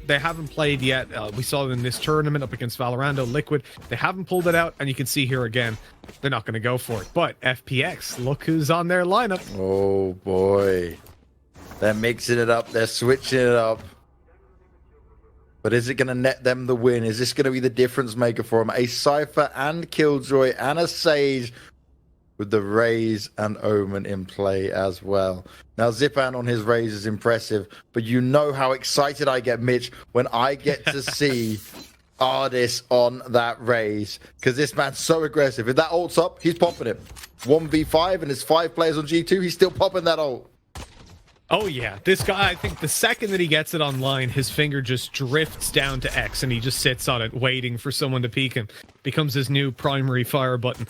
They haven't played yet. We saw them in this tournament up against Valorant, Liquid. They haven't pulled it out, and you can see here again, they're not going to go for it. But FPX, look who's on their lineup. Oh boy. They're mixing it up. They're switching it up. But is it going to net them the win? Is this going to be the difference maker for them? A Cypher and Killjoy and a Sage with the Raze and Omen in play as well. Now, Zyppaan on his Raze is impressive, but you know how excited I get, Mitch, when I get to see ardiis on that Raze, because this man's so aggressive. If that ult's up, he's popping it. 1v5 and there's 5 players on G2, he's still popping that ult. Oh yeah, this guy, I think the second that he gets it online, his finger just drifts down to X and he just sits on it waiting for someone to peek him. Becomes his new primary fire button.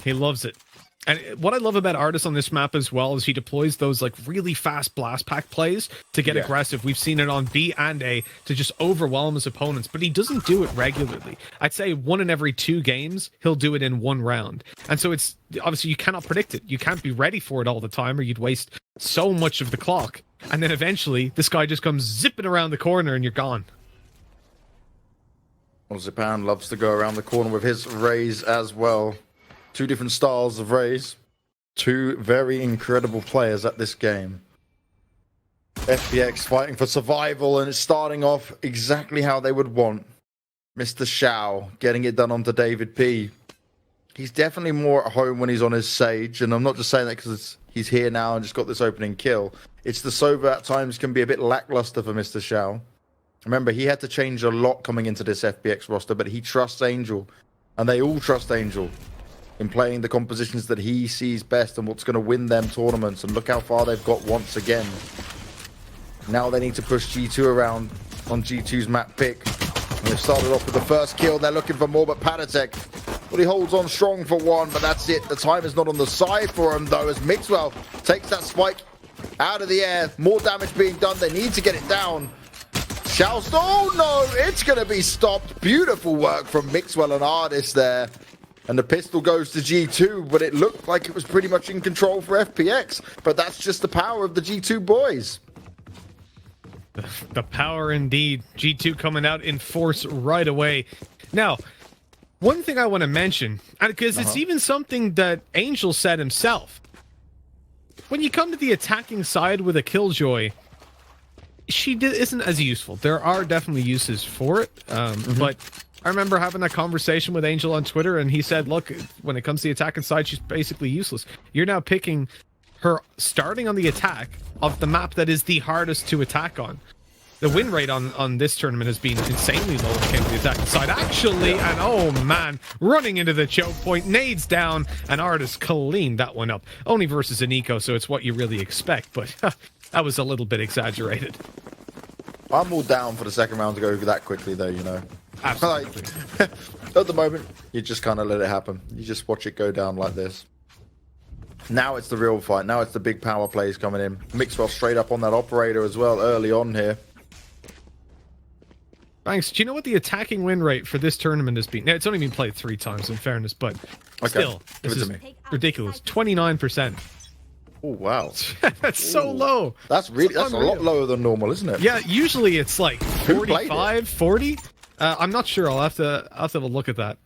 He loves it. And what I love about ardiis on this map as well is he deploys those like really fast blast pack plays to get aggressive. We've seen it on B and A to just overwhelm his opponents, but he doesn't do it regularly. I'd say 1 in every 2 games, he'll do it in 1 round. And so it's obviously you cannot predict it. You can't be ready for it all the time or you'd waste so much of the clock. And then eventually this guy just comes zipping around the corner and you're gone. Well, Zyppaan loves to go around the corner with his Raze as well. 2 different styles of Raze. 2 very incredible players at this game. FPX fighting for survival, and it's starting off exactly how they would want. Mr. Shao getting it done onto davidp. He's definitely more at home when he's on his Sage, and I'm not just saying that because he's here now and just got this opening kill. It's the Sova at times can be a bit lackluster for Mr. Shao. Remember, he had to change a lot coming into this FPX roster, but he trusts Angel, and they all trust Angel in playing the compositions that he sees best and what's going to win them tournaments. And look how far they've got once again. Now they need to push G2 around on G2's map pick. And they've started off with the first kill. They're looking for more, but Patitek, well, he holds on strong for 1, but that's it. The time is not on the side for him, though, as Mixwell takes that spike out of the air. More damage being done. They need to get it down. Shao, oh no, it's going to be stopped. Beautiful work from Mixwell and ardiis there. And the pistol goes to G2, but it looked like it was pretty much in control for FPX. But that's just the power of the G2 boys. The power indeed. G2 coming out in force right away. Now, one thing I want to mention, because it's even something that Angel said himself. When you come to the attacking side with a Killjoy, she isn't as useful. There are definitely uses for it, but I remember having that conversation with Angel on Twitter, and he said, look, when it comes to the attacking side, she's basically useless. You're now picking her starting on the attack of the map that is the hardest to attack on. The win rate on this tournament has been insanely low when it came to the attacking side, actually, and oh man, running into the choke point, nades down, and ardiis cleaned that one up. Only versus an eco, so it's what you really expect, but that was a little bit exaggerated. I'm all down for the second round to go that quickly, though, you know. Absolutely. Like, at the moment, you just kind of let it happen. You just watch it go down like this. Now it's the real fight. Now it's the big power plays coming in. Mixwell straight up on that operator as well early on here. Thanks. Do you know what the attacking win rate for this tournament has been? Now, it's only been played 3 times, in fairness, but still, this is ridiculous. 29%. Oh, wow. That's so low. That's a lot lower than normal, isn't it? Yeah, usually it's like 45, 40. I'm not sure. I'll have to have a look at that.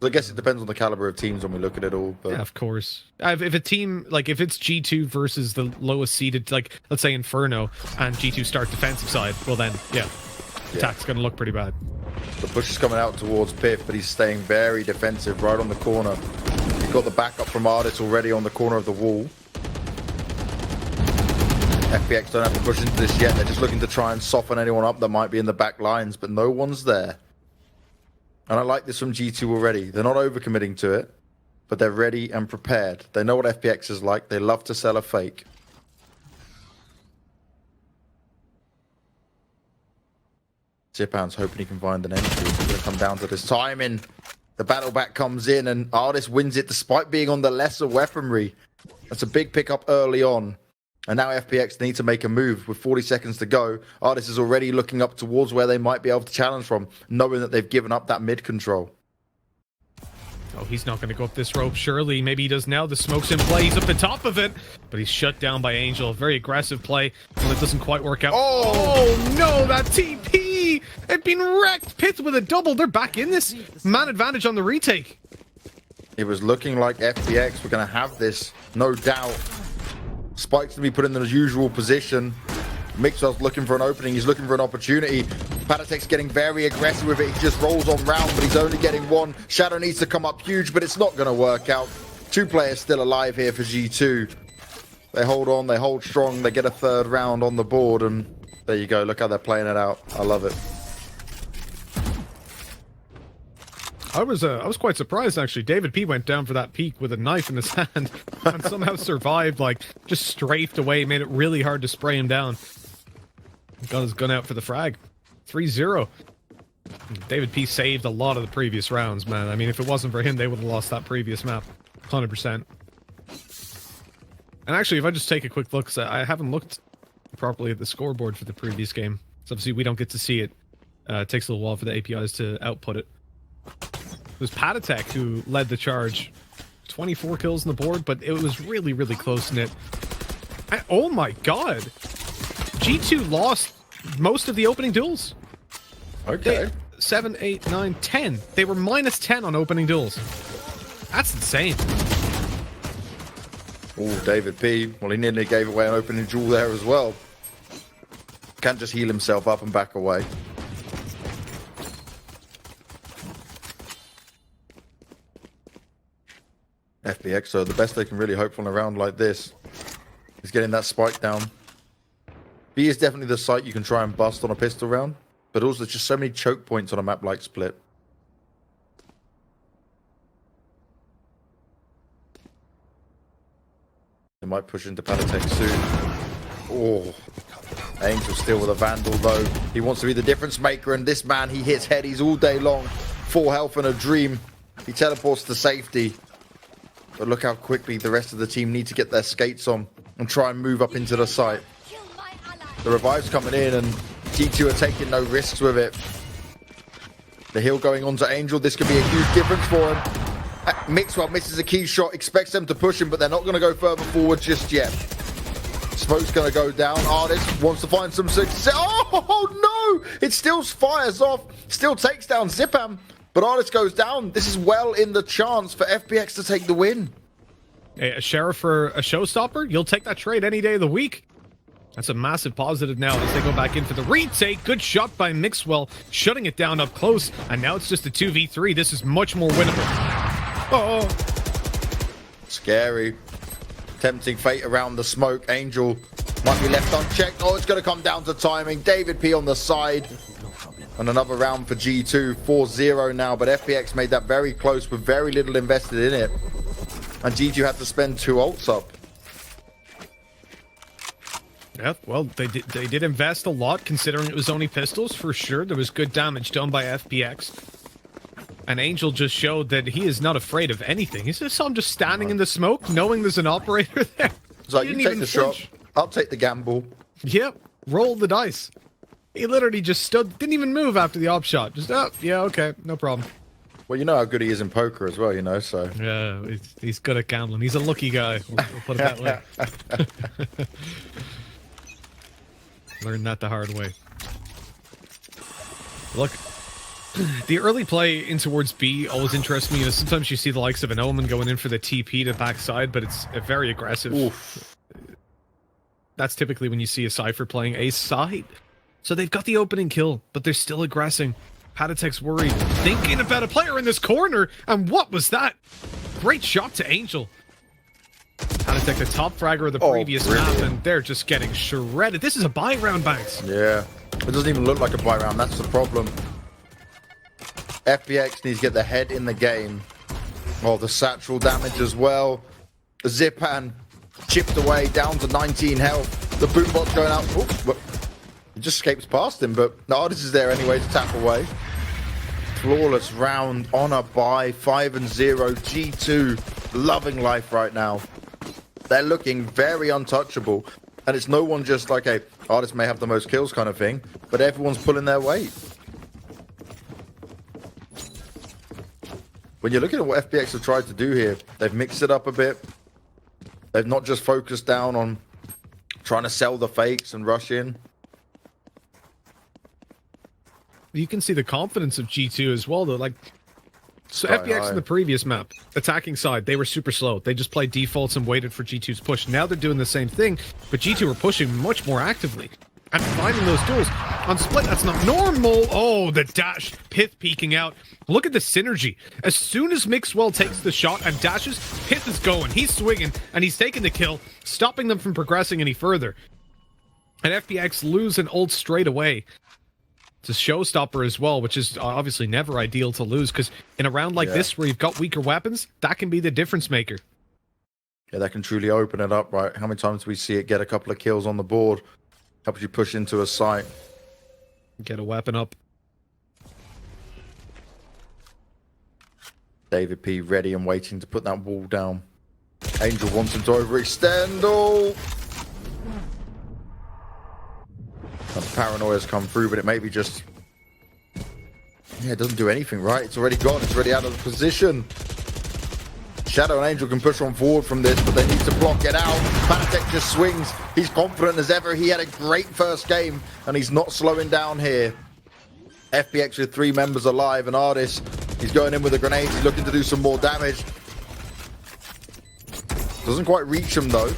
I guess it depends on the caliber of teams when we look at it all. But yeah, of course. If a team, like if it's G2 versus the lowest seeded, like let's say Inferno, and G2 start defensive side, well then, yeah, attack's going to look pretty bad. The push is coming out towards pyth, but he's staying very defensive right on the corner. He's got the backup from ardiis already on the corner of the wall. FPX don't have to push into this yet. They're just looking to try and soften anyone up that might be in the back lines, but no one's there. And I like this from G2 already. They're not overcommitting to it, but they're ready and prepared. They know what FPX is like. They love to sell a fake. Zyppaan's hoping he can find an entry. It's going to come down to this timing. The battle back comes in, and ardiis wins it despite being on the lesser weaponry. That's a big pickup early on. And now FPX need to make a move with 40 seconds to go. ardiis is already looking up towards where they might be able to challenge from, knowing that they've given up that mid control. Oh, he's not going to go up this rope, surely. Maybe he does now. The smoke's in play. He's up the top of it, but he's shut down by Angel. Very aggressive play, and it doesn't quite work out. Oh no, that TP! It's been wrecked. pyth with a double. They're back in this. Man advantage on the retake. It was looking like FPX were going to have this, no doubt. Spike's to be put in the usual position. Mixwell's looking for an opening. He's looking for an opportunity. Patitek's getting very aggressive with it. He just rolls on round, but he's only getting one. Shadow needs to come up huge, but it's not going to work out. 2 players still alive here for G2. They hold on, they hold strong, they get a 3rd round on the board, and there you go. Look how they're playing it out. I love it. I was quite surprised, actually. davidp went down for that peek with a knife in his hand and somehow survived, like, just strafed away, made it really hard to spray him down. Got his gun out for the frag. 3-0. davidp saved a lot of the previous rounds, man. I mean, if it wasn't for him, they would have lost that previous map. 100%. And actually, if I just take a quick look, because I haven't looked properly at the scoreboard for the previous game. So obviously, we don't get to see it. It takes a little while for the APIs to output it. It was Patitek who led the charge. 24 kills on the board, but it was really, really close-knit. Oh my god! G2 lost most of the opening duels. Okay. 7, 8, 9, 10. They were minus 10 on opening duels. That's insane. Oh, davidp. Well, he nearly gave away an opening duel there as well. Can't just heal himself up and back away. FPX, so the best they can really hope for in a round like this is getting that spike down. B is definitely the site you can try and bust on a pistol round, but also there's just so many choke points on a map like Split. They might push into Patitek soon. Oh, Angel still with a Vandal though. He wants to be the difference maker, and this man, he hits headies all day long. 4 health and a dream. He teleports to safety. But look how quickly the rest of the team need to get their skates on and try and move up into the site. The revive's coming in and G2 are taking no risks with it. The heal going on to Angel. This could be a huge difference for him. Mixwell misses a key shot, expects them to push him, but they're not going to go further forward just yet. Smoke's going to go down. ardiis wants to find some success. Oh no! It still fires off. Still takes down Zyppaan. But ardiis goes down. This is well in the chance for FPX to take the win. Hey, a sheriff for a showstopper? You'll take that trade any day of the week. That's a massive positive now as they go back in for the retake. Good shot by Mixwell, shutting it down up close. And now it's just a 2v3. This is much more winnable. Oh. Scary. Tempting fate around the smoke. Angel might be left unchecked. Oh, it's going to come down to timing. davidp on the side. And another round for G2, 4-0 now, but FPX made that very close with very little invested in it. And G2 had to spend 2 ults up. Yeah, well, they did invest a lot, considering it was only pistols, for sure. There was good damage done by FPX. And Angel just showed that he is not afraid of anything. He saw him just standing in the smoke, knowing there's an operator there. It's like, you take the shot, I'll take the gamble. Yep, roll the dice. He literally just stood, didn't even move after the op shot. Just, oh, yeah, okay, no problem. Well, you know how good he is in poker as well, you know, so. Yeah, he's good at gambling. He's a lucky guy, we'll put it that way. Learned that the hard way. Look, the early play in towards B always interests me. You know, sometimes you see the likes of an Omen going in for the TP to backside, but it's very aggressive. Oof. That's typically when you see a Cypher playing a side. So they've got the opening kill, but they're still aggressing. Patitek's worried, thinking about a player in this corner, and what was that? Great shot to Angel. Patitek, the top fragger of the previous map, and they're just getting shredded. This is a buy round, Banks. Yeah, it doesn't even look like a buy round. That's the problem. FPX needs to get their head in the game. Oh, the satchel damage as well. The Zyppaan chipped away down to 19 health. The bootbot's going out. Ooh, it just escapes past him, but the ardiis is there anyway to tap away. Flawless round on a bye. 5-0. G2 loving life right now. They're looking very untouchable. And it's no one just like, hey, ardiis may have the most kills kind of thing, but everyone's pulling their weight. when you're looking at what FPX have tried to do here, they've mixed it up a bit. They've not just focused down on trying to sell the fakes and rush in. You can see the confidence of G2 as well, though. Like, so Sky FPX high. in the previous map, attacking side, they were super slow. They just played defaults and waited for G2's push. Now they're doing the same thing, but G2 are pushing much more actively and finding those duels. On split, that's not normal. Oh, the dash, pyth peeking out. Look at the synergy. As soon as Mixwell takes the shot and dashes, pyth is going. He's swinging, and he's taking the kill, stopping them from progressing any further. And FPX lose an ult straight away. It's a showstopper as well, which is obviously never ideal to lose, because in a round like this where you've got weaker weapons, that can be the difference maker. Yeah, that can truly open it up, right? How many times do we see it get a couple of kills on the board? Helps you push into a site. Get a weapon up. davidp ready and waiting to put that wall down. Angel wants him to overextend. Oh! And the paranoia's come through, but it may be just... Yeah, it doesn't do anything, right? It's already gone. It's already out of the position. Shadow and Angel can push on forward from this, but they need to block it out. Patitek just swings. He's confident as ever. He had a great first game, and he's not slowing down here. FPX with 3 members alive, and ardiis, he's going in with a grenade. He's looking to do some more damage. Doesn't quite reach him, though.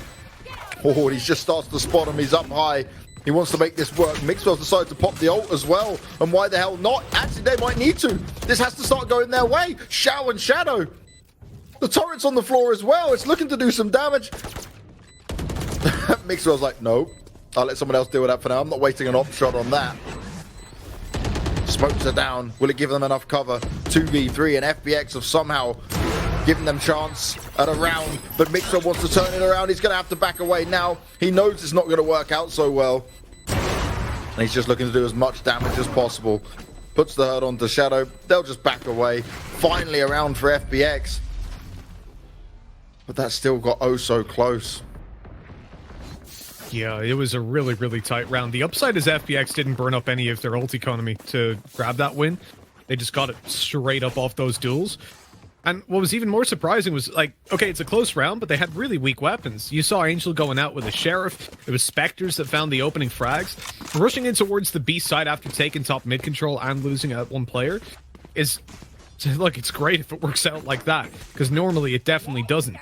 Oh, he just starts to spot him. He's up high. He wants to make this work. Mixwell's decided to pop the ult as well. And why the hell not? Actually, they might need to. This has to start going their way. Shao and Shadow. The turret's on the floor as well. It's looking to do some damage. Mixwell's like, no. I'll let someone else deal with that for now. I'm not wasting an op shot on that. Smokes are down. Will it give them enough cover? 2v3, and FPX have somehow given them chance at a round. But Mixwell wants to turn it around. He's going to have to back away now. He knows it's not going to work out so well. And he's just looking to do as much damage as possible. Puts the hurt onto Shadow. They'll just back away. Finally a round for FPX. But that still got oh so close. Yeah, it was a really, really tight round. The upside is FPX didn't burn up any of their ult economy to grab that win. They just got it straight up off those duels. And what was even more surprising was, like, okay, it's a close round, but they had really weak weapons. You saw Angel going out with a Sheriff. It was Spectres that found the opening frags. Rushing in towards the B side after taking top mid control and losing out one player is... Look, it's great if it works out like that, because normally it definitely doesn't.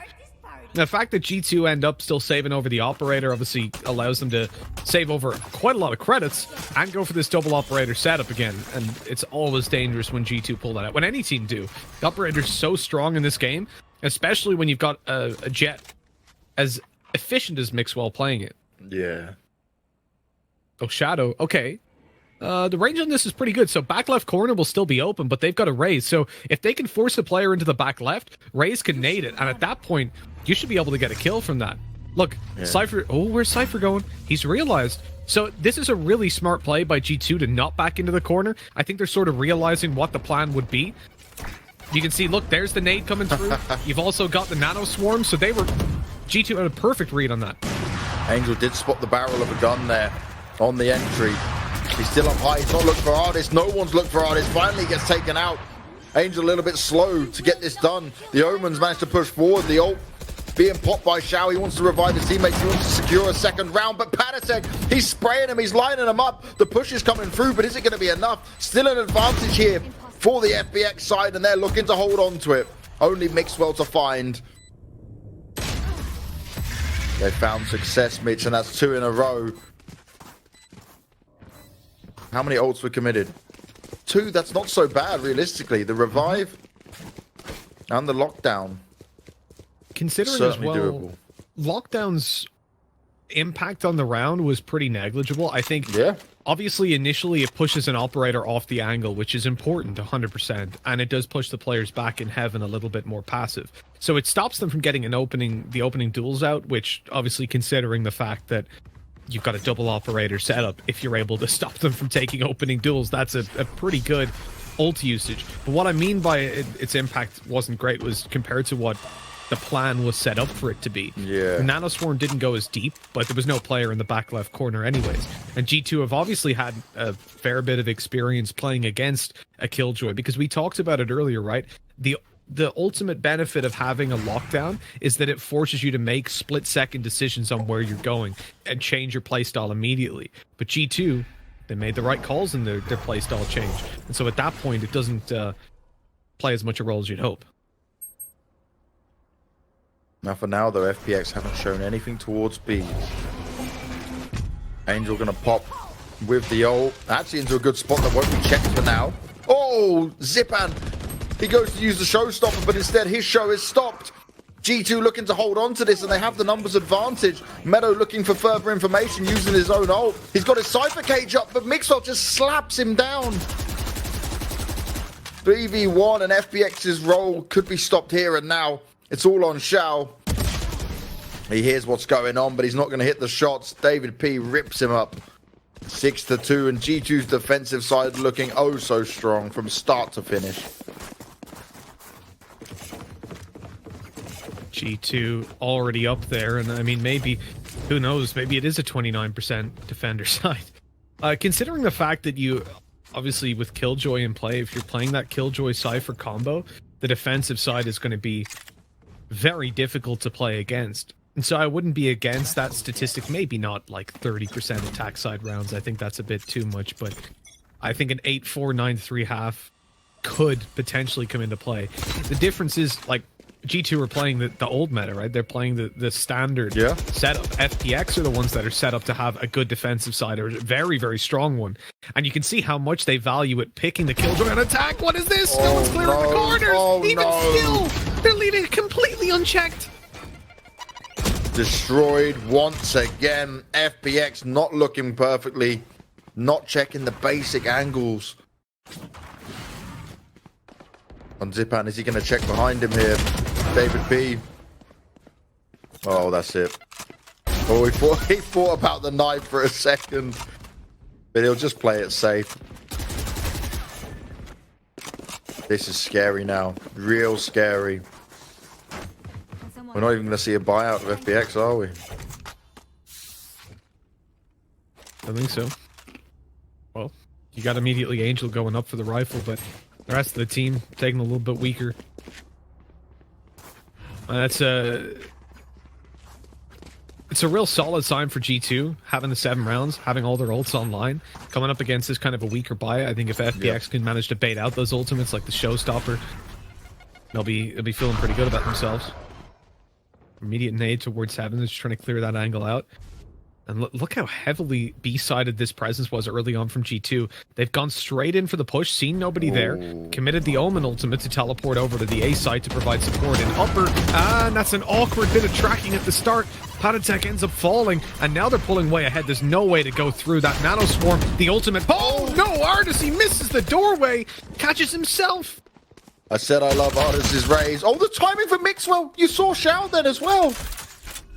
The fact that G2 end up still saving over the operator obviously allows them to save over quite a lot of credits and go for this double operator setup again. And it's always dangerous when G2 pull that out. When any team do. The operator's so strong in this game, especially when you've got a Jett as efficient as Mixwell playing it. Yeah. Oh, Shadow. Okay. The range on this is pretty good. So back left corner will still be open, but they've got a Raze. So if they can force a player into the back left, Raze can nade it. And at that point, you should be able to get a kill from that. Look, Cypher. Oh, where's Cypher going? He's realized. So this is a really smart play by G2 to not back into the corner. I think they're sort of realizing what the plan would be. You can see, look, there's the nade coming through. You've also got the nano swarm. So they were... G2 had a perfect read on that. Angel did spot the barrel of a gun there on the entry. He's still up high. He's not looking for ardiis. No one's looked for ardiis. Finally gets taken out. Angel a little bit slow to get this done. The Omen's managed to push forward. The ult being popped by Shao. He wants to revive his teammates. He wants to secure a second round. But Patitek, he's spraying him. He's lining him up. The push is coming through, but is it going to be enough? Still an advantage here for the FPX side, and they're looking to hold on to it. Only Mixwell to find. They found success, Mitch, and that's 2 in a row. How many ults were committed? 2, that's not so bad, realistically. The revive and the lockdown. Considering Certainly as well, doable. lockdown's impact on the round was pretty negligible. I think, obviously, initially it pushes an operator off the angle, which is important, 100%, and it does push the players back in heaven a little bit more passive. So it stops them from getting the opening duels out, which, obviously, considering the fact that you've got a double operator setup, if you're able to stop them from taking opening duels, that's a pretty good ult usage. But what I mean by its impact wasn't great was compared to what the plan was set up for it to be. Yeah. The Nano Swarm didn't go as deep, but there was no player in the back left corner anyways. And G2 have obviously had a fair bit of experience playing against a Killjoy, because we talked about it earlier, right? The the ultimate benefit of having a lockdown is that it forces you to make split-second decisions on where you're going and change your playstyle immediately. But G2, they made the right calls in their playstyle change. And so at that point, it doesn't play as much a role as you'd hope. Now for now, though, FPX haven't shown anything towards B. Angel going to pop with the ult. Actually into a good spot that won't be checked for now. Oh, Zyppaan. He goes to use the showstopper, but instead his show is stopped. G2 looking to hold on to this, and they have the numbers advantage. Meddo looking for further information using his own ult. He's got his Cypher cage up, but Mixwell just slaps him down. 3v1, and FPX's role could be stopped here and now. It's all on Shao. He hears what's going on, but he's not going to hit the shots. davidp rips him up. 6-2, and G2's defensive side looking oh so strong from start to finish. G2 already up there, and I mean, maybe, who knows, maybe it is a 29% defender side. Considering the fact that you, obviously with Killjoy in play, if you're playing that Killjoy Cypher combo, the defensive side is going to be very difficult to play against. And so I wouldn't be against that statistic, maybe not like 30% attack side rounds. I think that's a bit too much, but I think an 8-4, 9-3 half could potentially come into play. The difference is, like, G2 are playing the old meta, right? They're playing the standard setup. FPX are the ones that are set up to have a good defensive side, or a very, very strong one. And you can see how much they value it picking the Killjoy on attack. What is this? No one's clearing the corners! Even still, they're leaving it completely unchecked. Destroyed once again. FPX not looking perfectly, not checking the basic angles. On Zyppaan, is he going to check behind him here? davidp. Oh, that's it. Oh, he thought about the knife for a second, but he'll just play it safe. This is scary now. Real scary. We're not even going to see a buyout of FPX, are we? I think so. Well, you got immediately Angel going up for the rifle, but the rest of the team taking a little bit weaker. It's a real solid sign for G2, having the 7 rounds, having all their ults online, coming up against this kind of a weaker buy. I think if FPX can manage to bait out those ultimates like the showstopper, they'll be feeling pretty good about themselves. Immediate nade towards Heaven, just trying to clear that angle out. And look how heavily B-sided this presence was early on from G2. They've gone straight in for the push, seen nobody there, committed the Omen ultimate to teleport over to the A side to provide support. And upper, and that's an awkward bit of tracking at the start. Patitek ends up falling, and now they're pulling way ahead. There's no way to go through that nano swarm. The ultimate, oh no, ardiis, he misses the doorway, catches himself. I said I love ardiis' Raze. Oh, the timing for Mixwell. You saw Shao then as well.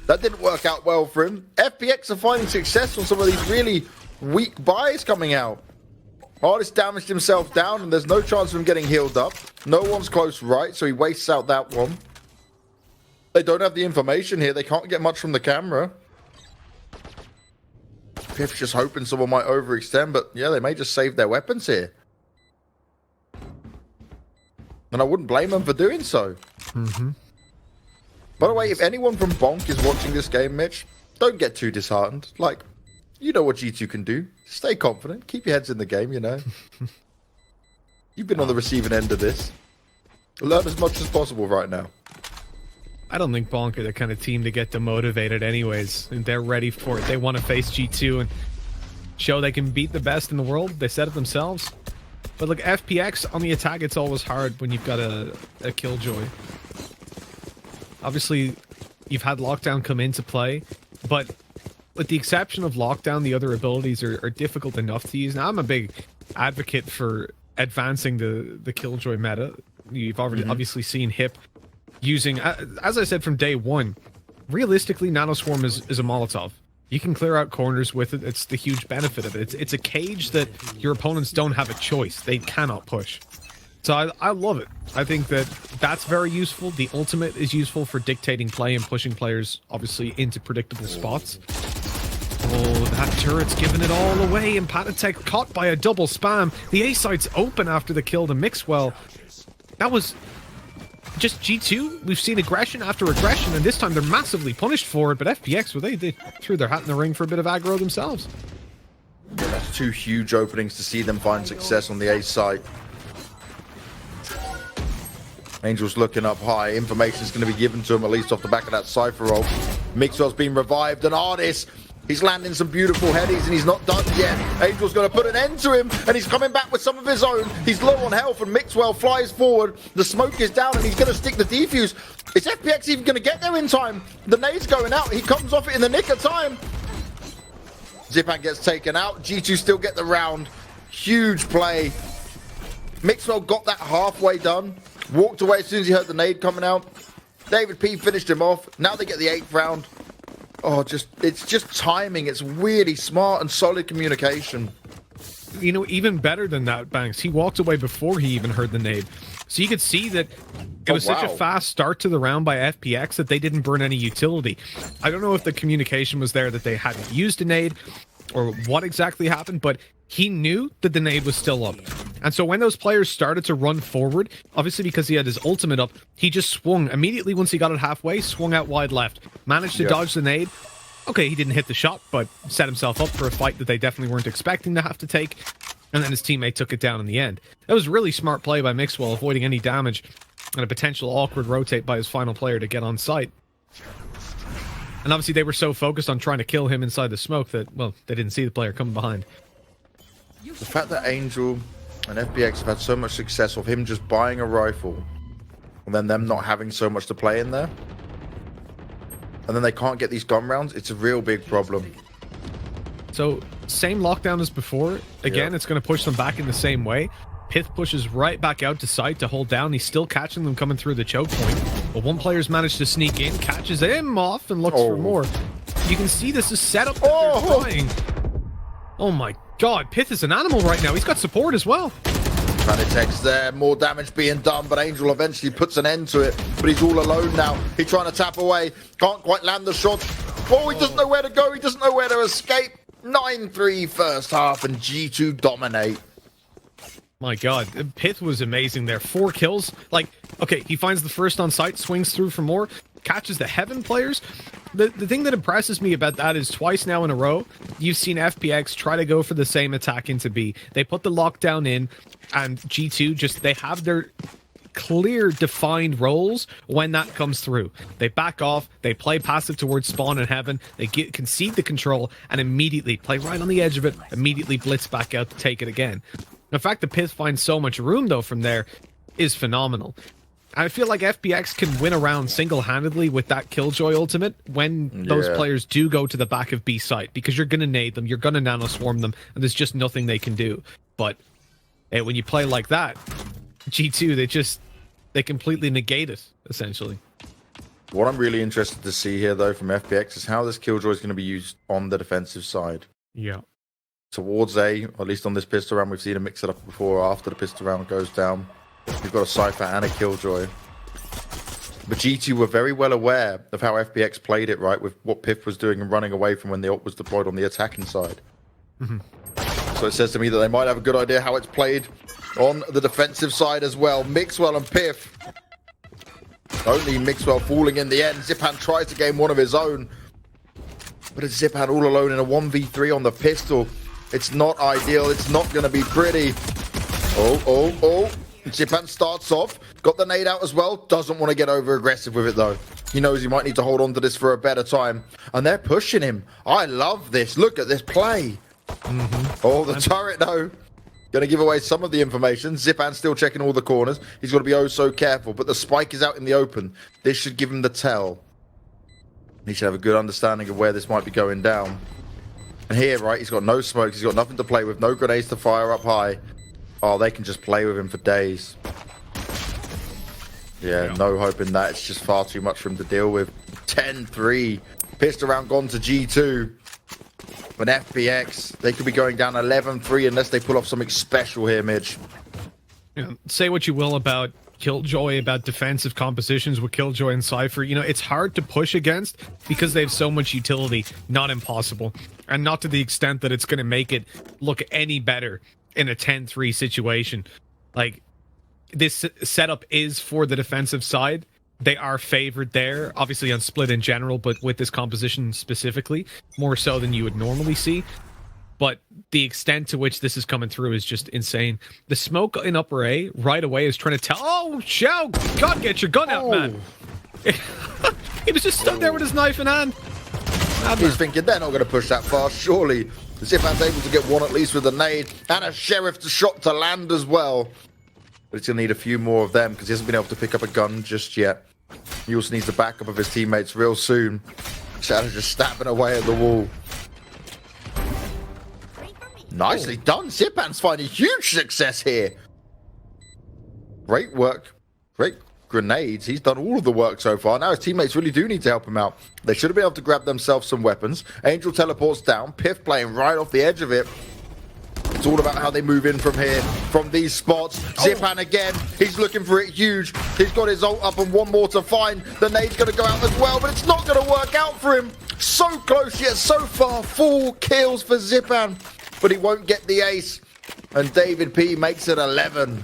That didn't work out well for him. FPX are finding success on some of these really weak buys coming out. ardiis damaged himself down, and there's no chance of him getting healed up. No one's close right, so he wastes out that one. They don't have the information here. They can't get much from the camera. pyth's just hoping someone might overextend, but yeah, they may just save their weapons here. And I wouldn't blame them for doing so. By the way, if anyone from Bonk is watching this game, Mitch, don't get too disheartened. Like, you know what G2 can do. Stay confident. Keep your heads in the game, you know. You've been on the receiving end of this. Learn as much as possible right now. I don't think Bonk are the kind of team to get demotivated anyways. And they're ready for it. They want to face G2 and show they can beat the best in the world. They said it themselves. But look, FPX on the attack, it's always hard when you've got a Killjoy. Obviously, you've had Lockdown come into play, but with the exception of Lockdown, the other abilities are difficult enough to use. Now, I'm a big advocate for advancing the Killjoy meta. You've already obviously seen Hip using, as I said from day one, realistically, Nanoswarm is a Molotov. You can clear out corners with it. It's the huge benefit of it. It's a cage that your opponents don't have a choice. They cannot push. So I love it. I think that's very useful. The ultimate is useful for dictating play and pushing players, obviously, into predictable spots. Oh, that turret's giving it all away, and Patitek caught by a double spam. The A site's open after the kill to Mixwell. That was just G2, we've seen aggression after aggression, and this time they're massively punished for it, but FPX, well, they threw their hat in the ring for a bit of aggro themselves. Yeah, that's two huge openings to see them find success on the A site. Angel's looking up high. Information is going to be given to him, at least off the back of that Cypher roll. Mixwell's been revived, and ardiis, he's landing some beautiful headies, and he's not done yet. Angel's going to put an end to him, and he's coming back with some of his own. He's low on health, and Mixwell flies forward. The smoke is down, and he's going to stick the defuse. Is FPX even going to get there in time? The nade's going out. He comes off it in the nick of time. Zyppaan gets taken out. G2 still get the round. Huge play. Mixwell got that halfway done. Walked away as soon as he heard the nade coming out. davidp finished him off. Now they get the 8th round. Oh, it's just timing. It's really smart and solid communication. You know, even better than that, Banks, he walked away before he even heard the nade. So you could see that it was such a fast start to the round by FPX that they didn't burn any utility. I don't know if the communication was there that they hadn't used a nade or what exactly happened, but he knew that the nade was still up. And so when those players started to run forward, obviously because he had his ultimate up, he just swung immediately once he got it halfway, swung out wide left, managed to dodge the nade. Okay, he didn't hit the shot, but set himself up for a fight that they definitely weren't expecting to have to take. And then his teammate took it down in the end. That was really smart play by Mixwell, avoiding any damage and a potential awkward rotate by his final player to get on site. And obviously they were so focused on trying to kill him inside the smoke that, well, they didn't see the player coming behind. The fact that Angel and FPX have had so much success of him just buying a rifle and then them not having so much to play in there, and then they can't get these gun rounds, it's a real big problem. So, same lockdown as before. Again, it's going to push them back in the same way. pyth pushes right back out to site to hold down. He's still catching them coming through the choke point. But one player's managed to sneak in, catches him off, and looks for more. You can see this is set up that they're trying. Oh my god, pyth is an animal right now. He's got support as well. Patitek's there, more damage being done, but Angel eventually puts an end to it. But he's all alone now. He's trying to tap away. Can't quite land the shot. Oh, he doesn't know where to go. He doesn't know where to escape. 9-3 first half, and G2 dominate. My god, pyth was amazing there. 4 kills. Like, okay, he finds the first on site, swings through for more, catches the Heaven players. The thing that impresses me about that is twice now in a row, you've seen FPX try to go for the same attack into B. They put the lockdown in, and G2 just, they have their clear defined roles when that comes through. They back off, they play passive towards spawn and Heaven, they concede the control, and immediately play right on the edge of it, immediately blitz back out to take it again. The fact that pyth finds so much room though from there is phenomenal. I feel like FPX can win a round single-handedly with that Killjoy ultimate when those players do go to the back of B site, because you're going to nade them, you're going to nano-swarm them, and there's just nothing they can do. But when you play like that, G2, they completely negate it, essentially. What I'm really interested to see here, though, from FPX is how this Killjoy is going to be used on the defensive side. Yeah. Towards A, or at least on this pistol round, we've seen him mix it up before or after the pistol round goes down. We've got a Cypher and a Killjoy. But G2 were very well aware of how FPX played it, right, with what pyth was doing and running away from when the ult was deployed on the attacking side. So it says to me that they might have a good idea how it's played on the defensive side as well. Mixwell and pyth. Only Mixwell falling in the end. Zyppaan tries to gain one of his own. But it's Zyppaan all alone in a 1v3 on the pistol. It's not ideal. It's not going to be pretty. Oh. Zyppaan starts off. Got the nade out as well. Doesn't want to get over aggressive with it though. He knows he might need to hold on to this for a better time. And they're pushing him. I love this. Look at this play. Oh, the turret though. Going to give away some of the information. Zyppaan still checking all the corners. He's got to be oh so careful. But the spike is out in the open. This should give him the tell. He should have a good understanding of where this might be going down. And here, right, he's got no smokes. He's got nothing to play with. No grenades to fire up high. Oh, they can just play with him for days. Yeah, no hope in that. It's just far too much for him to deal with. 10-3. Pissed around gone to G2. But FPX, they could be going down 11-3 unless they pull off something special here, Mitch. Yeah, say what you will about Killjoy, about defensive compositions with Killjoy and Cypher. You know, it's hard to push against because they have so much utility. Not impossible. And not to the extent that it's going to make it look any better in a 10-3 situation. Like, this setup is for the defensive side. They are favored there, obviously on split in general, but with this composition specifically, more so than you would normally see. But the extent to which this is coming through is just insane. The smoke in upper A right away is trying to tell, oh, Shao, God, get your gun out, man. He was just stood there with his knife in hand. He's thinking they're not going to push that far, surely. Zyppaan's able to get one at least with a nade, and a sheriff shot to land as well. But he's going to need a few more of them, because he hasn't been able to pick up a gun just yet. He also needs the backup of his teammates real soon. Shadow's just stabbing away at the wall. Nicely done. Zyppaan's finding huge success here. Great work. Great grenades. He's done all of the work so far. Now his teammates really do need to help him out. They should have been able to grab themselves some weapons. Angel teleports down. pyth playing right off the edge of it. It's all about how they move in from here, from these spots. Zyppaan again. He's looking for it huge. He's got his ult up and one more to find. The nade's going to go out as well, but it's not going to work out for him. So close yet so far. 4 kills for Zyppaan, but he won't get the ace. And davidp makes it 11.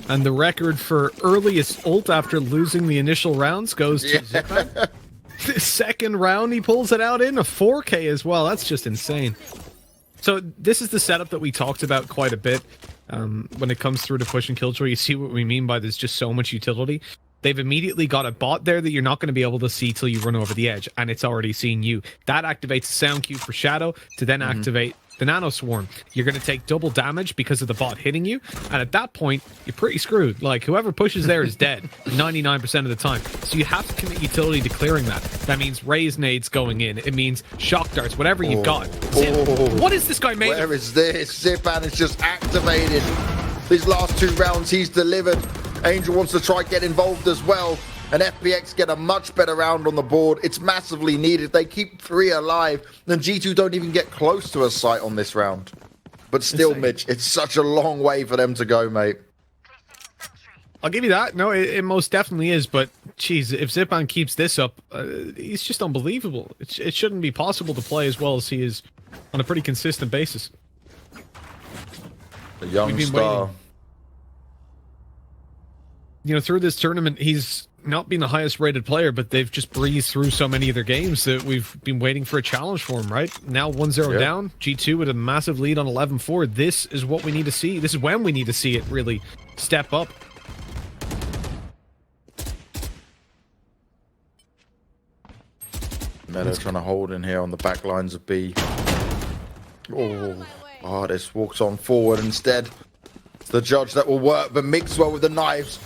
And the record for earliest ult after losing the initial rounds goes to Zyppaan. The second round he pulls it out in a 4K as well. That's just insane. So this is the setup that we talked about quite a bit when it comes through to push and Killjoy. You see what we mean by there's just so much utility. They've immediately got a bot there that you're not going to be able to see till you run over the edge, and it's already seen you. That activates the sound cue for Shadow to then activate the nano swarm. You're going to take double damage because of the bot hitting you, and at that point you're pretty screwed. Like, whoever pushes there is dead 99% of the time. So you have to commit utility to clearing that. That means Raze nades going in. It means shock darts, whatever you've got. What is this guy made? Where is this? Zyppaan is just activated. These last 2 rounds he's delivered. Angel wants to try get involved as well, and FPX get a much better round on the board. It's massively needed. They keep 3 alive, and G2 don't even get close to a sight on this round. But still, Mitch, it's such a long way for them to go, mate. I'll give you that. No, it most definitely is, but geez, if Zyppaan keeps this up, he's just unbelievable. It shouldn't be possible to play as well as he is on a pretty consistent basis. A young star. You know, through this tournament, he's not been the highest rated player, but they've just breezed through so many of their games that we've been waiting for a challenge for him, right? Now 1-0 down, G2 with a massive lead on 11-4. This is what we need to see. This is when we need to see it really step up. Meddo trying to hold in here on the back lines of B. Ardiis walks on forward instead. It's the judge that will work, but Mixwell with the knives.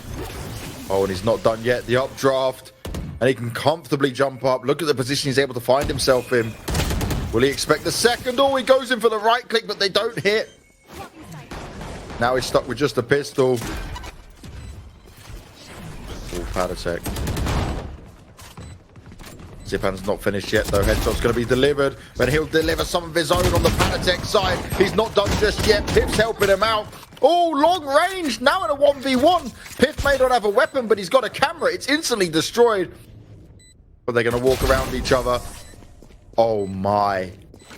Oh, and he's not done yet. The updraft. And he can comfortably jump up. Look at the position he's able to find himself in. Will he expect the second? Oh, he goes in for the right click, but they don't hit. Now he's stuck with just a pistol. Oh, Patitek. Zyppaan's not finished yet, though. Headshot's going to be delivered, but he'll deliver some of his own on the Patitek side. He's not done just yet. pyth's helping him out. Oh, long range. Now in a 1v1. pyth may not have a weapon, but he's got a camera. It's instantly destroyed. But they're going to walk around each other. Oh, my.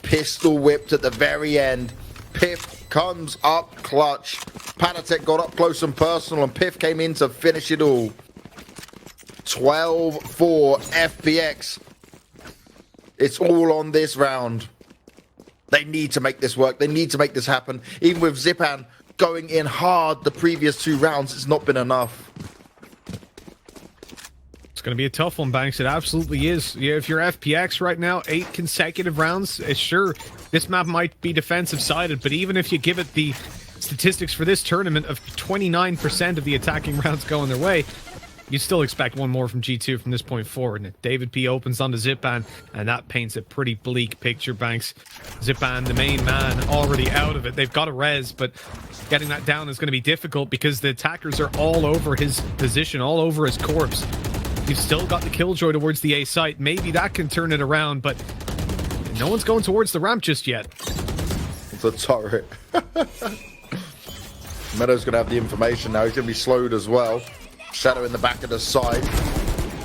Pistol whipped at the very end. pyth comes up clutch. Patitek got up close and personal, and pyth came in to finish it all. 12-4 FPX. It's all on this round. They need to make this work. They need to make this happen. Even with Zyppaan going in hard the previous 2 rounds, it's not been enough. It's going to be a tough one, Banks. It absolutely is. Yeah, if you're FPX right now, 8 consecutive rounds, sure, this map might be defensive-sided, but even if you give it the statistics for this tournament of 29% of the attacking rounds going their way, you still expect one more from G2 from this point forward. And davidp opens onto Zyppaan, and that paints a pretty bleak picture, Banks. Zyppaan, the main man, already out of it. They've got a res, but getting that down is going to be difficult because the attackers are all over his position, all over his corpse. You've still got the Killjoy towards the A site. Maybe that can turn it around, but no one's going towards the ramp just yet. The turret. Meddo's going to have the information now. He's going to be slowed as well. Shadow in the back of the side.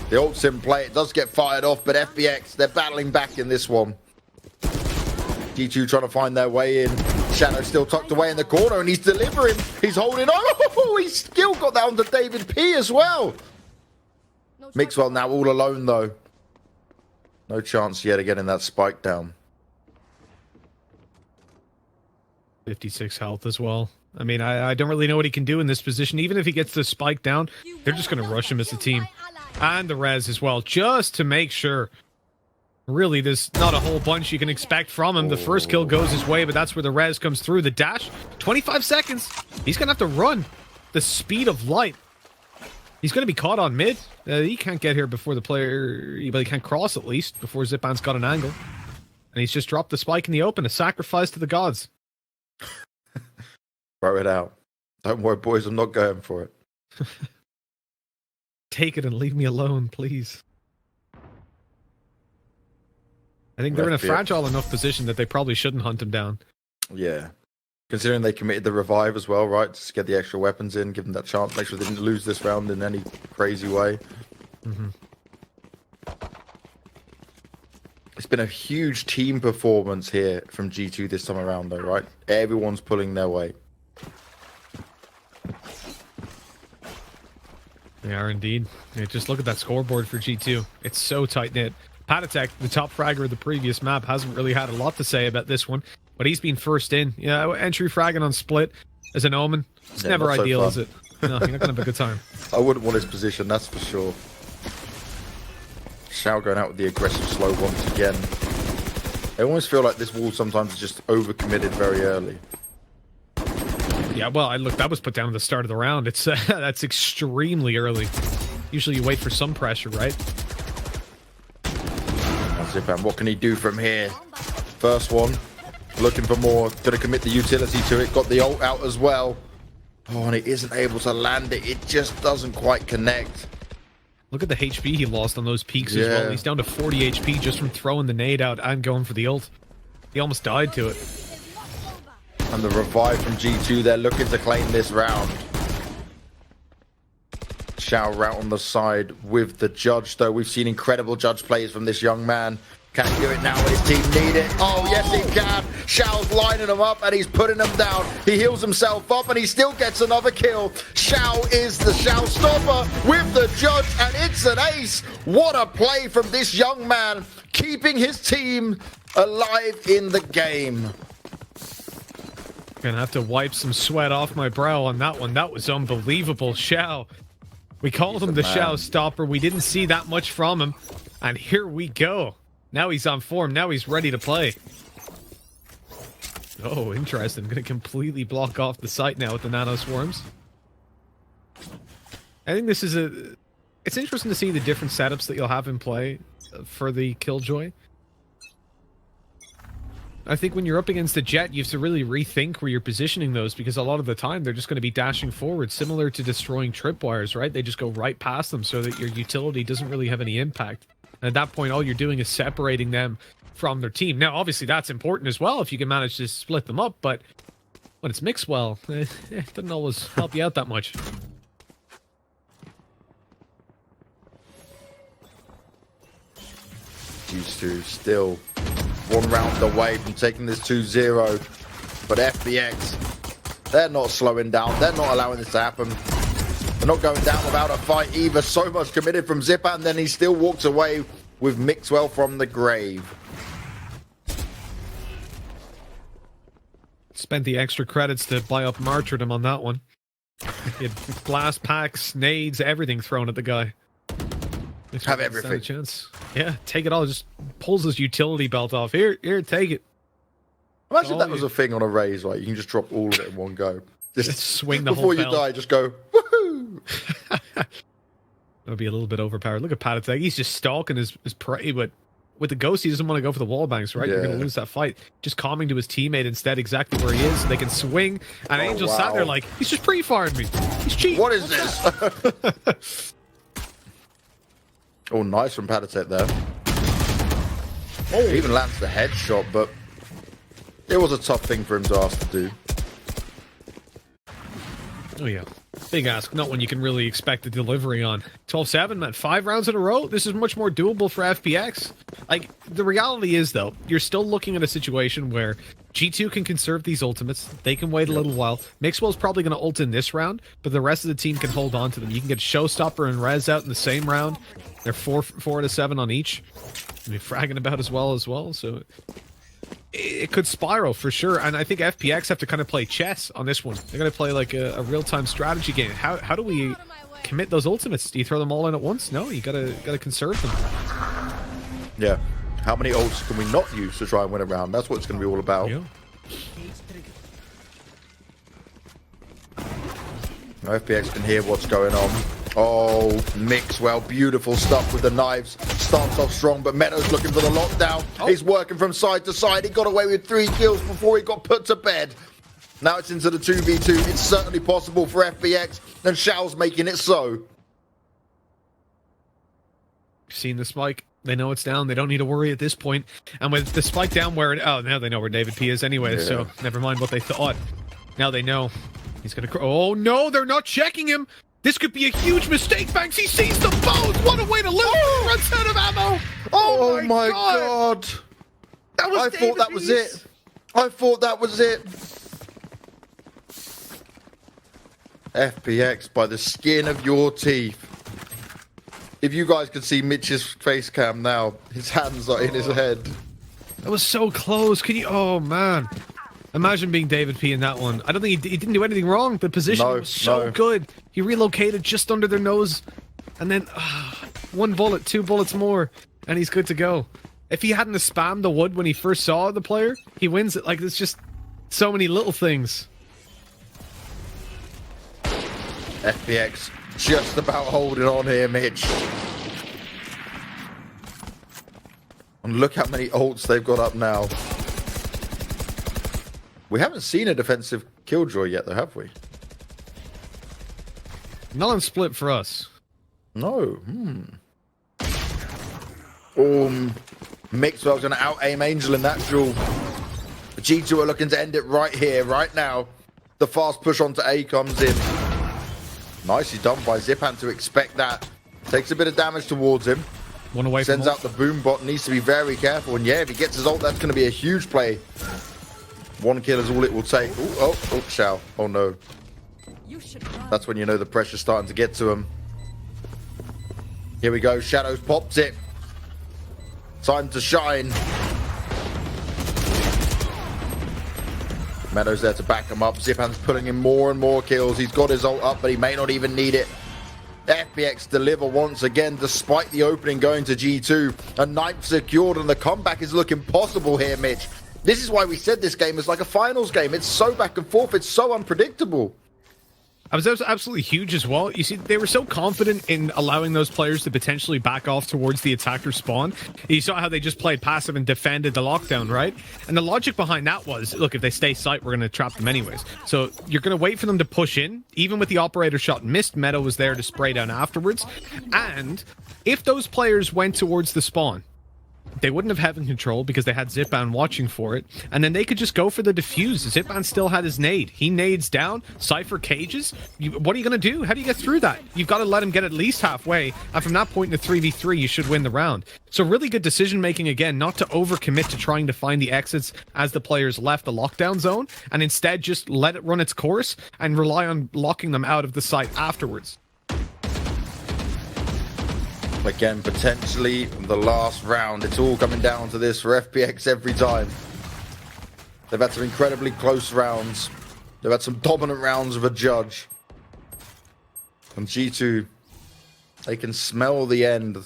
The ult's in play. It does get fired off, but FPX, they're battling back in this one. G2 trying to find their way in. Shadow still tucked away in the corner, and he's delivering. He's holding on. Oh, he's still got that onto davidp as well. Mixwell now all alone, though. No chance yet of getting that spike down. 56 health as well. I mean, I don't really know what he can do in this position. Even if he gets the spike down, they're just going to rush him as a team. And the res as well, just to make sure. Really, there's not a whole bunch you can expect from him. The first kill goes his way, but that's where the res comes through. The dash, 25 seconds. He's going to have to run the speed of light. He's going to be caught on mid. He can't get here before the player, but he can't cross at least before Zyppaan's got an angle. And he's just dropped the spike in the open, a sacrifice to the gods. Throw it out. Don't worry, boys, I'm not going for it. Take it and leave me alone, please. I think they're in a fragile enough position that they probably shouldn't hunt him down. Yeah. Considering they committed the revive as well, right? Just get the extra weapons in, give them that chance, make sure they didn't lose this round in any crazy way. Mm-hmm. It's been a huge team performance here from G2 this time around, though, right? Everyone's pulling their weight. They are indeed. Yeah, just look at that scoreboard for G2. It's so tight-knit. Patitek, the top fragger of the previous map, hasn't really had a lot to say about this one, but he's been first in. Yeah, entry fragging on split as an Omen. It's never ideal, is it? No, you're not going to have a good time. I wouldn't want his position, that's for sure. Shao going out with the aggressive slow once again. I almost feel like this wall sometimes is just overcommitted very early. Yeah, well, look, that was put down at the start of the round. It's that's extremely early. Usually you wait for some pressure, right? Zyppaan, what can he do from here? First one, looking for more. Gonna commit the utility to it. Got the ult out as well. Oh, and he isn't able to land it. It just doesn't quite connect. Look at the HP he lost on those peaks as well. He's down to 40 HP just from throwing the nade out and going for the ult. He almost died to it. And the revive from G2, they're looking to claim this round. Shao out on the side with the judge, though. We've seen incredible judge plays from this young man. Can he do it now when his team need it? Oh, yes, he can. Shao's lining them up, and he's putting them down. He heals himself up, and he still gets another kill. Shao is the Shao stopper with the judge, and it's an ace. What a play from this young man, keeping his team alive in the game. Gonna have to wipe some sweat off my brow on that one. That was unbelievable. Shao. We called him the Shao stopper. We didn't see that much from him. And here we go. Now he's on form. Now he's ready to play. Oh, interesting. Going to completely block off the site now with the nano swarms. I think this is it's interesting to see the different setups that you'll have in play for the Killjoy. I think when you're up against a Jett, you have to really rethink where you're positioning those, because a lot of the time they're just going to be dashing forward, similar to destroying tripwires, right? They just go right past them so that your utility doesn't really have any impact. And at that point, all you're doing is separating them from their team. Now, obviously, that's important as well if you can manage to split them up, but when it's Mixwell, it doesn't always help you out that much. These two still one round away from taking this 2-0. But FBX, they're not slowing down. They're not allowing this to happen. They're not going down without a fight either. So much committed from Zyppaan, and then he still walks away with Mixwell from the grave. Spent the extra credits to buy up martyrdom on that one. He had blast packs, nades, everything thrown at the guy. Have everything. A chance. Yeah, take it all. Just pulls his utility belt off. Here, take it. Imagine that was a thing on a Raze, right? You can just drop all of it in one go. Just swing the whole before you die, just go, woohoo! That would be a little bit overpowered. Look at Patitek. He's just stalking his prey, but with the ghost, he doesn't want to go for the wall banks, right? Yeah. You're going to lose that fight. Just calming to his teammate instead, exactly where he is, so they can swing. And Angel sat there like, he's just pre-firing me. He's cheating. What is this? Oh, nice from Patitek there. Oh, he even lands the headshot, but it was a tough thing for him to ask to do. Oh, yeah. Big ask, not one you can really expect a delivery on. 12-7, man, 5 rounds in a row? This is much more doable for FPX. Like, the reality is, though, you're still looking at a situation where G2 can conserve these ultimates. They can wait a little while. Mixwell's probably going to ult in this round, but the rest of the team can hold on to them. You can get Showstopper and Raze out in the same round. They're 4 out of 7 on each. I mean, fragging about as well, so it could spiral for sure. And I think FPX have to kind of play chess on this one. They're going to play like a real-time strategy game. How do we commit those ultimates? Do you throw them all in at once? No, you gotta conserve them. Yeah. How many ults can we not use to try and win a round? That's what it's going to be all about. Yeah. Now FPX can hear what's going on. Oh, Mixwell, beautiful stuff with the knives. Starts off strong, but Meddo's looking for the lockdown. Oh. He's working from side to side. He got away with 3 kills before he got put to bed. Now it's into the 2v2. It's certainly possible for FPX, and Shao's making it so. You've seen the spike. They know it's down. They don't need to worry at this point. And with the spike down where it... Oh, now they know where davidp is anyway, so never mind what they thought. Now they know. He's gonna... Oh, no, they're not checking him! This could be a huge mistake, Banks. He sees them both. What a way to lose. Oh! Runs out of ammo. Oh my god. That was I thought that was it. I thought that was it. FPX by the skin of your teeth. If you guys could see Mitch's face cam now, his hands are in his head. That was so close. Can you... Oh, man. Imagine being davidp in that one. I don't think he didn't do anything wrong. The position was so good. He relocated just under their nose. And then 1 bullet, 2 bullets more. And he's good to go. If he hadn't spammed the wood when he first saw the player, he wins it. Like, there's just so many little things. FPX just about holding on here, Mitch. And look how many ults they've got up now. We haven't seen a defensive Killjoy yet, though, have we? Not on split for us. No. Mixwell's going to out-aim Angel in that duel. The G2 are looking to end it right here, right now. The fast push onto A comes in. Nicely done by Zyppaan to expect that. Takes a bit of damage towards him. One away from Sends out the boom bot. Needs to be very careful. And yeah, if he gets his ult, that's going to be a huge play. 1 kill is all it will take. Ooh, oh, Shao. Oh no. That's when you know the pressure's starting to get to him. Here we go. Shadows popped it. Time to shine. Meddo's there to back him up. Zyppaan's pulling in more and more kills. He's got his ult up, but he may not even need it. FPX deliver once again, despite the opening going to G2. A knife secured, and the comeback is looking possible here, Mitch. This is why we said this game is like a finals game. It's so back and forth. It's so unpredictable. I was absolutely huge as well. You see, they were so confident in allowing those players to potentially back off towards the attacker spawn. You saw how they just played passive and defended the lockdown, right? And the logic behind that was, look, if they stay sight, we're going to trap them anyways. So you're going to wait for them to push in. Even with the operator shot missed, Meddo was there to spray down afterwards. And if those players went towards the spawn, they wouldn't have heaven control because they had Zyppaan watching for it, and then they could just go for the defuse. Zyppaan still had his nade. He nades down. Cypher cages. What are you going to do? How do you get through that? You've got to let him get at least halfway, and from that point in the 3v3, you should win the round. So really good decision making again, not to overcommit to trying to find the exits as the players left the lockdown zone, and instead just let it run its course and rely on locking them out of the site afterwards. Again, potentially the last round. It's all coming down to this for FPX every time. They've had some incredibly close rounds. They've had some dominant rounds of a judge. And G2, they can smell the end.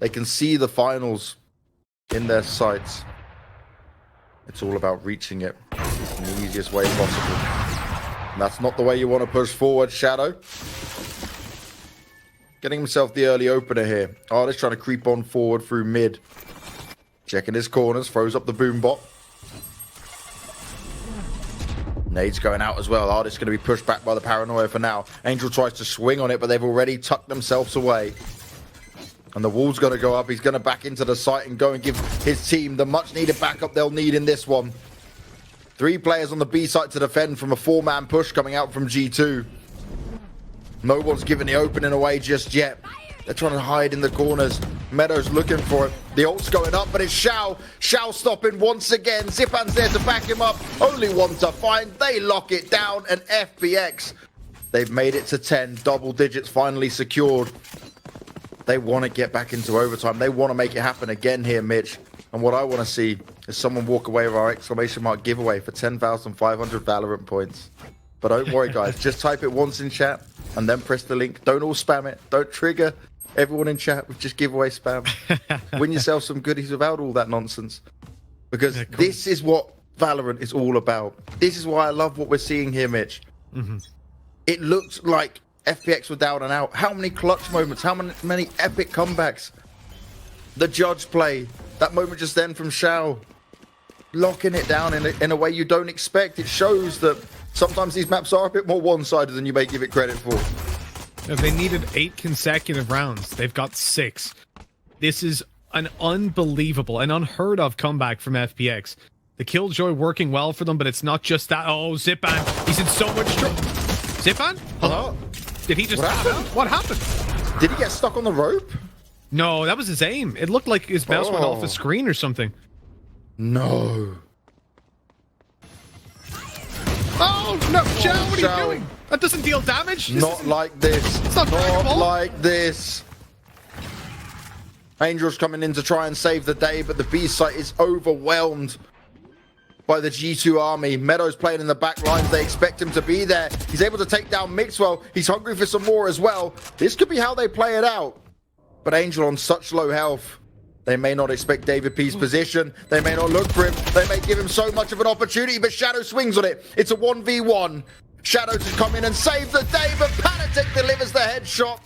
They can see the finals in their sights. It's all about reaching it in the easiest way possible. And that's not the way you want to push forward, Shadow. Getting himself the early opener here. ardiis trying to creep on forward through mid. Checking his corners, throws up the boom bot. Nade's going out as well. ardiis going to be pushed back by the paranoia for now. Angel tries to swing on it, but they've already tucked themselves away. And the wall's going to go up. He's going to back into the site and go and give his team the much needed backup they'll need in this one. 3 players on the B site to defend from a 4-man push coming out from G2. No one's giving the opening away just yet. They're trying to hide in the corners. Meddo's looking for it. The ult's going up, but it's Shao. Shao stopping once again. Zyppaan's there to back him up. Only one to find. They lock it down, and FPX, they've made it to 10. Double digits finally secured. They want to get back into overtime. They want to make it happen again here, Mitch. And what I want to see is someone walk away with our exclamation mark giveaway for 10,500 Valorant points. But don't worry, guys. Just type it once in chat and then press the link. Don't all spam it. Don't trigger everyone in chat with just giveaway spam. Win yourself some goodies without all that nonsense. Because this is what Valorant is all about. This is why I love what we're seeing here, Mitch. It looked like FPX were down and out. How many clutch moments? How many epic comebacks? The judge play. That moment just then from Shao. Locking it down in a way you don't expect. It shows that sometimes these maps are a bit more one-sided than you may give it credit for. They needed 8 consecutive rounds. They've got 6. This is an unbelievable and unheard of comeback from FPX. The Killjoy working well for them, but it's not just that. Oh, Zyppaan. He's in so much trouble. Zyppaan? Hello? Did he just tap out? What happened? Did he get stuck on the rope? No, that was his aim. It looked like his mouse went off the screen or something. No. Oh, no. Shao, what are you doing? That doesn't deal damage. Not like this. It's not like this. Angel's coming in to try and save the day, but the B site is overwhelmed by the G2 army. Meddo's playing in the back lines. They expect him to be there. He's able to take down Mixwell. He's hungry for some more as well. This could be how they play it out. But Angel on such low health. They may not expect davidp's position. They may not look for him. They may give him so much of an opportunity, but Shadow swings on it. It's a 1v1. Shadow to come in and save the day, but Patitek delivers the headshot.